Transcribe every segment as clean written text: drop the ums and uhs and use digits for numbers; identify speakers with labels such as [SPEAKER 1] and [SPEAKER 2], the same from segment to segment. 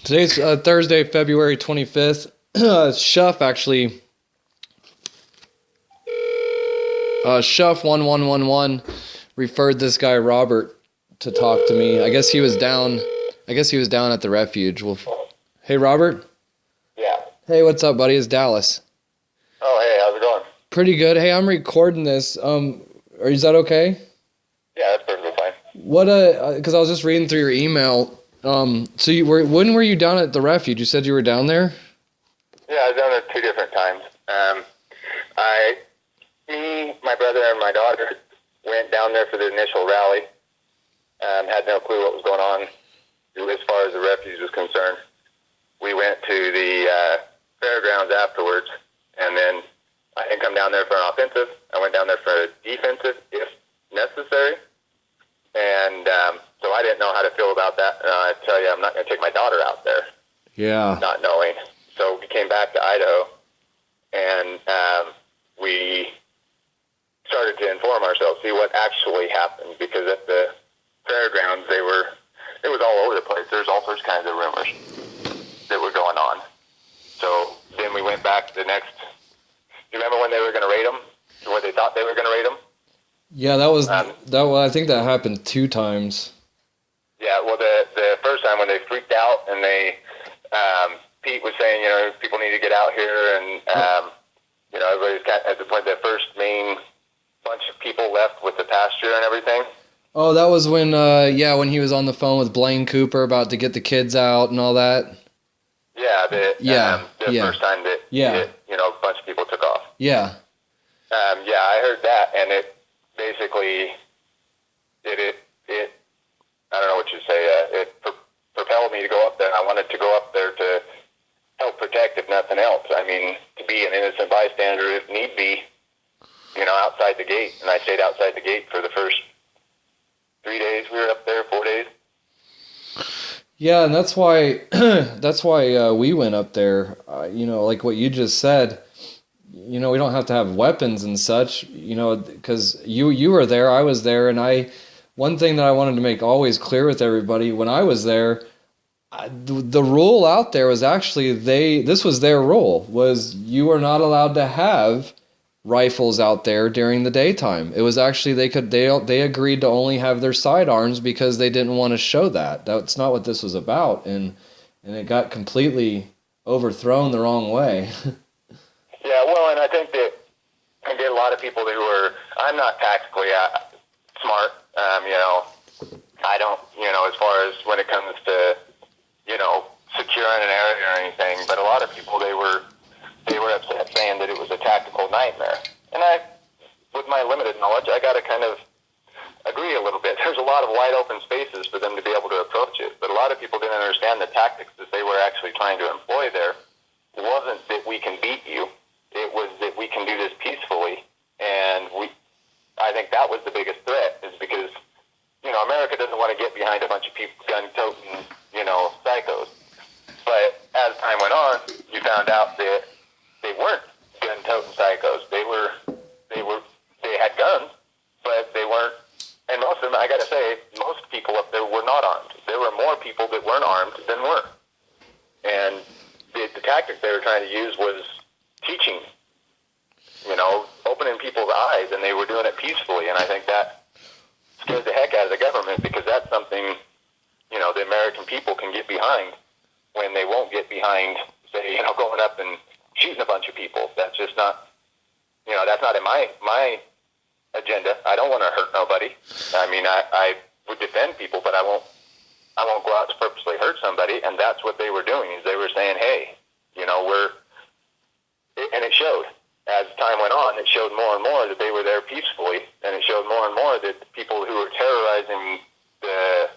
[SPEAKER 1] Today's Thursday, February 25th. Shuff actually, Shuff1111 referred this guy Robert to talk to me. I guess he was down at the refuge. Well, hey Robert.
[SPEAKER 2] Yeah.
[SPEAKER 1] Hey, what's up, buddy? It's Dallas.
[SPEAKER 2] Oh, hey, how's it going?
[SPEAKER 1] Pretty good. Hey, I'm recording this. Is that okay?
[SPEAKER 2] Yeah, that's perfectly fine.
[SPEAKER 1] Because I was just reading through your email. When were you down at the refuge? You said you were down there?
[SPEAKER 2] Yeah, I was down there 2 different times. Me, my brother, and my daughter went down there for the initial rally. Had no clue what was going on as far as the refuge was concerned. We went to the fairgrounds afterwards, and then I didn't come down there for an offensive. I went down there for a defensive, if necessary. And so I didn't know how to feel about that. And I tell you, I'm not going to take my daughter out there.
[SPEAKER 1] Yeah.
[SPEAKER 2] Not knowing. So we came back to Idaho, and we started to inform ourselves, see what actually happened, because at the fairgrounds, it was all over the place. There's all sorts of kinds of rumors that were going on. So then we went back do you remember when they were going to raid them? What they thought they were going to raid them?
[SPEAKER 1] Yeah, I think that happened 2 times.
[SPEAKER 2] Yeah, well, the first time when they freaked out and Pete was saying, people need to get out here, and everybody's at the point the first main bunch of people left with the pasture and everything.
[SPEAKER 1] Oh, that was when he was on the phone with Blaine Cooper about to get the kids out and all that.
[SPEAKER 2] Yeah, the first time that a bunch of people took off.
[SPEAKER 1] Yeah.
[SPEAKER 2] I heard that, and it basically I don't know what you say. It propelled me to go up there. I wanted to go up there to help protect, if nothing else. I mean, to be an innocent bystander if need be, outside the gate. And I stayed outside the gate for the first 3 days. We were up there, 4 days.
[SPEAKER 1] Yeah, and that's why we went up there. Like what you just said. We don't have to have weapons and such. Because you were there, I was there, and one thing that I wanted to make always clear with everybody when I was there, the rule out there was actually this was their rule, was you were not allowed to have rifles out there during the daytime. It was actually they agreed to only have their sidearms because they didn't want to show that. That's not what this was about, and it got completely overthrown the wrong way.
[SPEAKER 2] Yeah, well, and I think that I get a lot of people I'm not tactically smart, I don't, as far as when it comes to, securing an area or anything, but a lot of people, they were upset saying that it was a tactical nightmare. And with my limited knowledge, I got to kind of agree a little bit. There's a lot of wide open spaces for them to be able to approach it, but a lot of people didn't understand the tactics that they were actually trying to employ there. It wasn't that we can beat you. It was that we can do this peacefully, and I think that was the biggest threat, is because, America doesn't want to get behind a bunch of people gun-toting, psychos. But as time went on, you found out that they weren't gun-toting psychos. They had guns, but they weren't, and most of them, I got to say, most people up there were not armed. There were more people that weren't armed than were. And the tactic they were trying to use was teaching, opening people's eyes, and they were doing it peacefully. And I think that scares the heck out of the government, because that's something, the American people can get behind when they won't get behind, say, going up and shooting a bunch of people. That's just not, that's not in my agenda. I don't want to hurt nobody. I mean, I would defend people, but I won't go out to purposely hurt somebody. And that's what they were doing, is they were saying, hey, and it showed. As time went on, it showed more and more that they were there peacefully, and it showed more and more that the people who were terrorizing the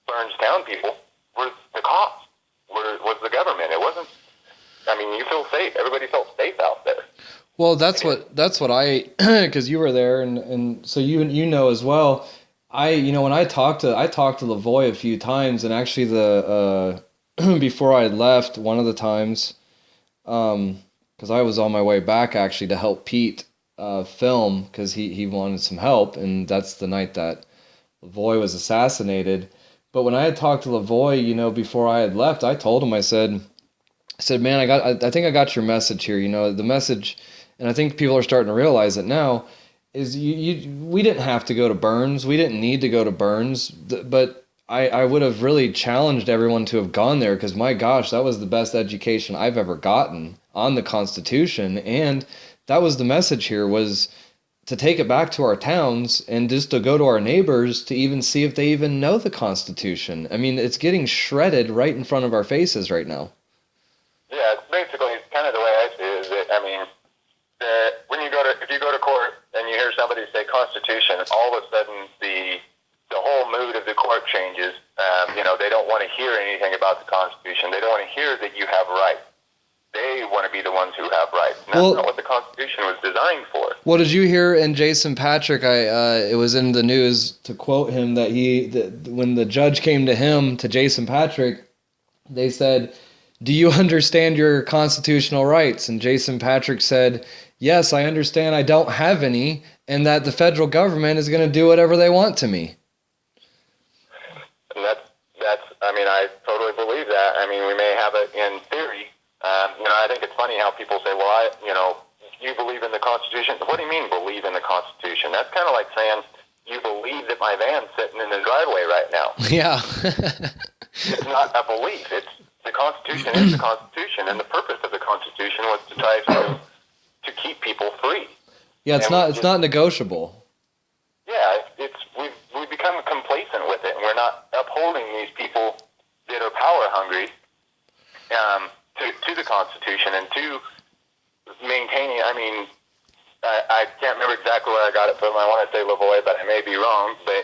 [SPEAKER 2] Burns Town people were the cops, was the government. It wasn't, you feel safe. Everybody felt safe out there.
[SPEAKER 1] Well, that's what I, because you were there, and so you know as well. When I talked to Lavoy a few times, and actually before I left, one of the times, because I was on my way back actually to help Pete film, because he wanted some help, and that's the night that Lavoy was assassinated. But when I had talked to Lavoie, before I had left, I told him, I said, man, I think I got your message here. The message, and I think people are starting to realize it now, is we didn't have to go to Burns. We didn't need to go to Burns, but I would have really challenged everyone to have gone there, because my gosh, that was the best education I've ever gotten on the Constitution. And that was the message here, was to take it back to our towns and just to go to our neighbors to even see if they even know the Constitution. I mean, it's getting shredded right in front of our faces right now.
[SPEAKER 2] Yeah, it's basically kind of the way I see it. Is that, I mean, if you go to court and you hear somebody say Constitution, all of a sudden the whole mood of the court changes. They don't want to hear anything about the Constitution. They don't want to hear that you have rights. They want to be the ones who have rights. And that's not what the Constitution was designed for.
[SPEAKER 1] Well, did you hear in Jason Patrick, it was in the news, to quote him, that when the judge came to him, to Jason Patrick, they said, "Do you understand your constitutional rights?" And Jason Patrick said, "Yes, I understand I don't have any, and that the federal government is going to do whatever they want to me."
[SPEAKER 2] And I totally believe that. I mean, we may have it in theory. I think it's funny how people say, well, you believe in the Constitution. What do you mean, believe in the Constitution? That's kind of like saying, you believe that my van's sitting in the driveway right now.
[SPEAKER 1] Yeah.
[SPEAKER 2] It's not a belief. The Constitution is the Constitution, and the purpose of the Constitution was to try to keep people free.
[SPEAKER 1] Yeah, it's not negotiable.
[SPEAKER 2] Yeah, we've become complacent with it, and we're not upholding these people that are power hungry to the Constitution and to maintaining. I mean, I can't remember exactly where I got it from. I want to say Lavoie, but I may be wrong. But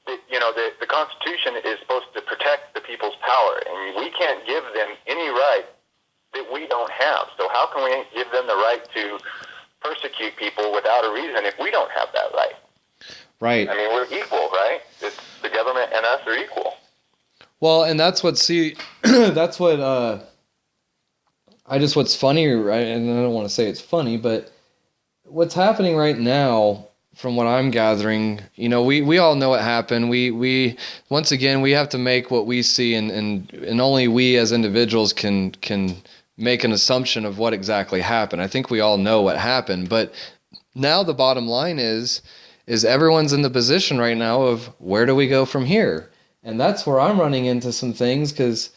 [SPEAKER 2] the Constitution is supposed to protect the people's power, and we can't give them any right that we don't have. So how can we give them the right to persecute people without a reason if we don't have that right?
[SPEAKER 1] Right.
[SPEAKER 2] I mean, we're equal, right? The government and us are equal.
[SPEAKER 1] Well, and that's what that's what what's funny, right? And I don't want to say it's funny, but what's happening right now, from what I'm gathering, we all know what happened. We once again, we have to make what we see, and only we as individuals can make an assumption of what exactly happened. I think we all know what happened, but now the bottom line is everyone's in the position right now of, where do we go from here? And that's where I'm running into some things, because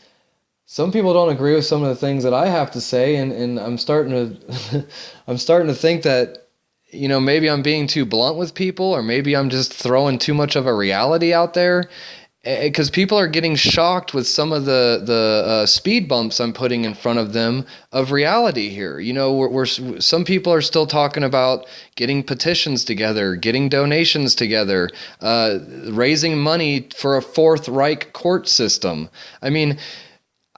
[SPEAKER 1] some people don't agree with some of the things that I have to say, and I'm starting to think that, maybe I'm being too blunt with people, or maybe I'm just throwing too much of a reality out there, because people are getting shocked with some of the speed bumps I'm putting in front of them of reality here. Some people are still talking about getting petitions together, getting donations together, raising money for a Fourth Reich court system. I mean,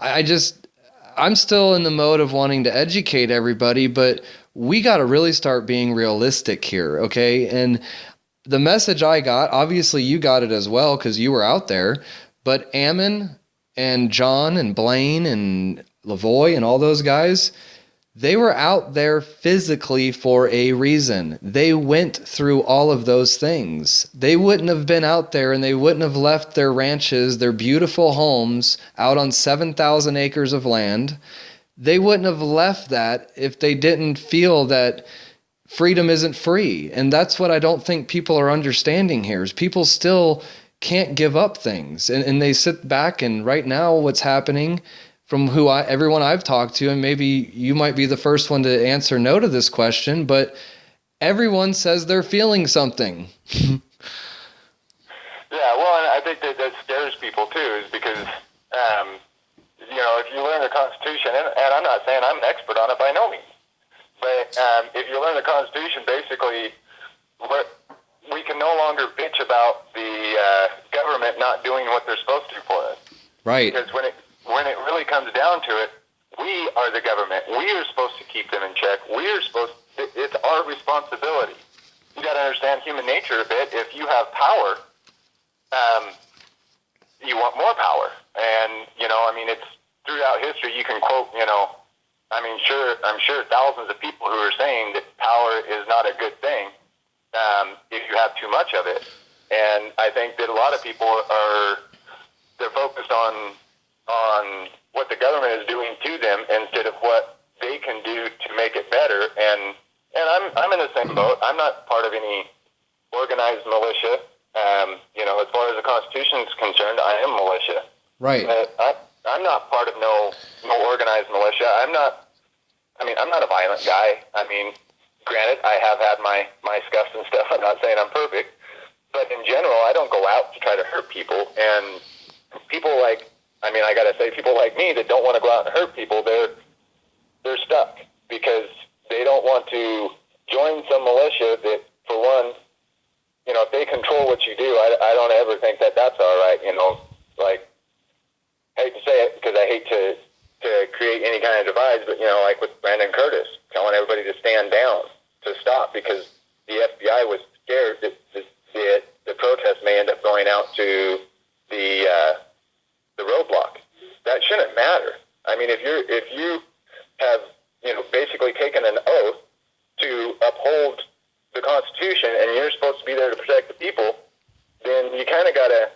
[SPEAKER 1] I'm still in the mode of wanting to educate everybody, but we got to really start being realistic here, okay? And the message I got, obviously you got it as well because you were out there, but Ammon and John and Blaine and Lavoie and all those guys, they were out there physically for a reason. They went through all of those things. They wouldn't have been out there, and they wouldn't have left their ranches, their beautiful homes out on 7,000 acres of land. They wouldn't have left that if they didn't feel that freedom isn't free. And that's what I don't think people are understanding here, is people still can't give up things. And they sit back, and right now what's happening, from everyone I've talked to, and maybe you might be the first one to answer no to this question, but everyone says they're feeling something.
[SPEAKER 2] Yeah, well, and I think that scares people too, is because, if you learn the Constitution, and I'm not saying I'm an expert on it by no means, but if you learn the Constitution, basically, we can no longer bitch about the government not doing what they're supposed to for us.
[SPEAKER 1] Right.
[SPEAKER 2] Because when it really comes down to it, we are the government. We are supposed to keep them in check. It's our responsibility. You got to understand human nature a bit. If you have power, you want more power. And, it's throughout history, you can quote, I'm sure thousands of people who are saying that power is not a good thing if you have too much of it. And I think that a lot of people are they're focused on what the government is doing to them instead of what they can do to make it better. And I'm in the same boat. I'm not part of any organized militia. As far as the Constitution is concerned, I am militia.
[SPEAKER 1] Right.
[SPEAKER 2] I'm not part of no organized militia. I'm not a violent guy. I mean, granted, I have had my scuffs and stuff. I'm not saying I'm perfect, but in general, I don't go out to try to hurt people. And people I gotta say, people like me that don't want to go out and hurt people, they're stuck because they don't want to join some militia that, for one, if they control what you do, I don't ever think that that's all right. Like, I hate to say it because I hate to create any kind of divides, but like with Brandon Curtis, telling everybody to stand down, to stop, because the FBI was scared that the protest may end up going out to the roadblock. That shouldn't matter. I mean, if you have basically taken an oath to uphold the Constitution and you're supposed to be there to protect the people, then you kind of got to,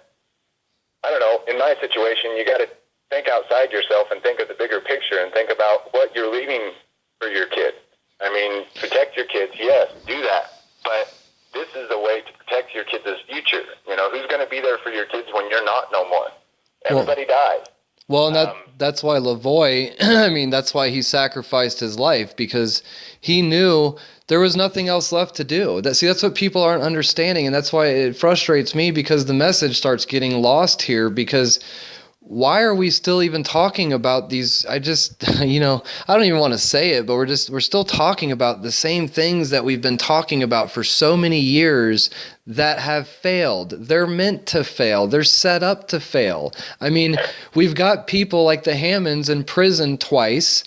[SPEAKER 2] I don't know, in my situation, you got to think outside yourself and think of the bigger picture and think about what you're leaving for your kids. I mean, protect your kids, yes, do that. But this is a way to protect your kids' future. Who's going to be there for your kids when you're not no more? Everybody dies.
[SPEAKER 1] Well, and that's why Lavoie, that's why he sacrificed his life, because he knew there was nothing else left to do. That's what people aren't understanding, and that's why it frustrates me, because the message starts getting lost here, because why are we still even talking about these? I just, I don't even want to say it, but we're still talking about the same things that we've been talking about for so many years that have failed. They're meant to fail. They're set up to fail. I mean, we've got people like the Hammonds in prison twice.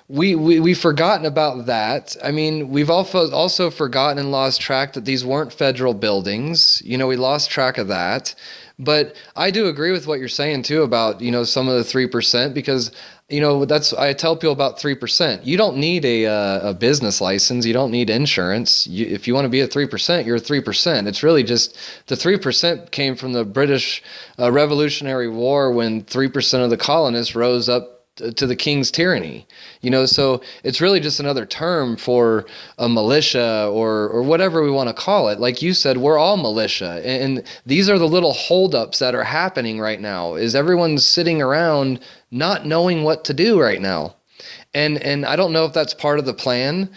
[SPEAKER 1] We've forgotten about that. I mean, we've also forgotten and lost track that these weren't federal buildings. We lost track of that. But I do agree with what you're saying too about, some of the 3%, because, I tell people about 3%. You don't need a business license. You don't need insurance. If you want to be at 3%, you're at 3%. It's really just the 3% came from the British Revolutionary War, when 3% of the colonists rose up to the king's tyranny, so it's really just another term for a militia or whatever we want to call it. Like you said, we're all militia, and these are the little holdups that are happening right now, is everyone's sitting around not knowing what to do right now. And I don't know if that's part of the plan,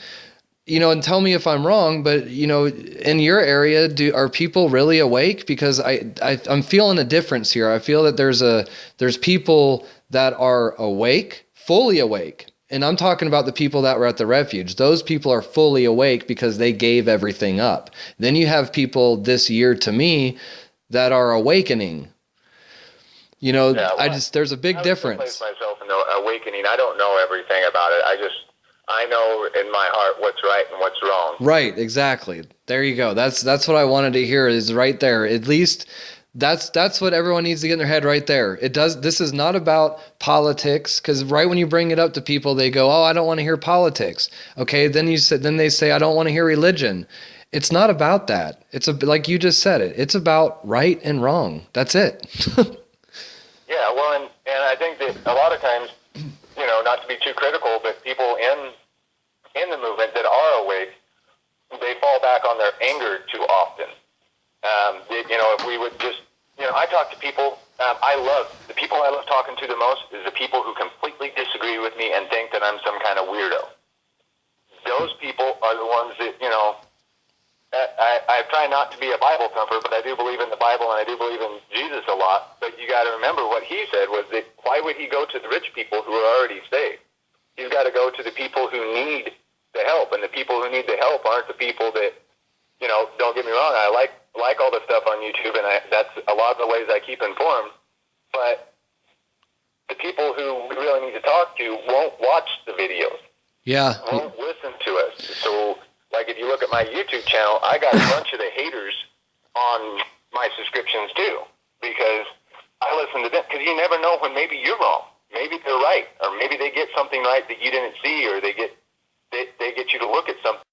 [SPEAKER 1] and tell me if I'm wrong, but, in your area, are people really awake? Because I'm feeling a difference here. I feel that there's people that are awake, fully awake. And I'm talking about the people that were at the refuge. Those people are fully awake because they gave everything up. Then you have people this year, to me, that are awakening. There's a big difference.
[SPEAKER 2] I place myself in the awakening. I don't know everything about it. I know in my heart what's right and what's wrong.
[SPEAKER 1] Right, exactly. There you go. That's what I wanted to hear, is right there. At least that's what everyone needs to get in their head right there. This is not about politics, because right when you bring it up to people, they go, "Oh, I don't want to hear politics." Okay, then they say, "I don't want to hear religion." It's not about that. It's like you just said it. It's about right and wrong. That's it.
[SPEAKER 2] Yeah, well, and I think that a lot of times, not to be too critical, but people in the movement that are awake, they fall back on their anger too often. If we would just, I talk to people, the people I love talking to the most is the people who completely disagree with me and think that I'm some kind of weirdo. Those people are the ones that, I try not to be a Bible thumper, but I do believe in the Bible and I do believe in Jesus a lot. But you got to remember what he said was that why would he go to the rich people who are already saved? He's got to go to the people who need the help, and the people who need the help aren't the people that, don't get me wrong, I like all the stuff on YouTube, and that's a lot of the ways I keep informed. But the people who we really need to talk to won't watch the videos.
[SPEAKER 1] Yeah.
[SPEAKER 2] Won't listen to us. So, like, if you look at my YouTube channel, I got a bunch of the haters on my subscriptions too, because I listen to them. Because you never know when maybe you're wrong, maybe they're right, or maybe they get something right that you didn't see, or they get you to look at something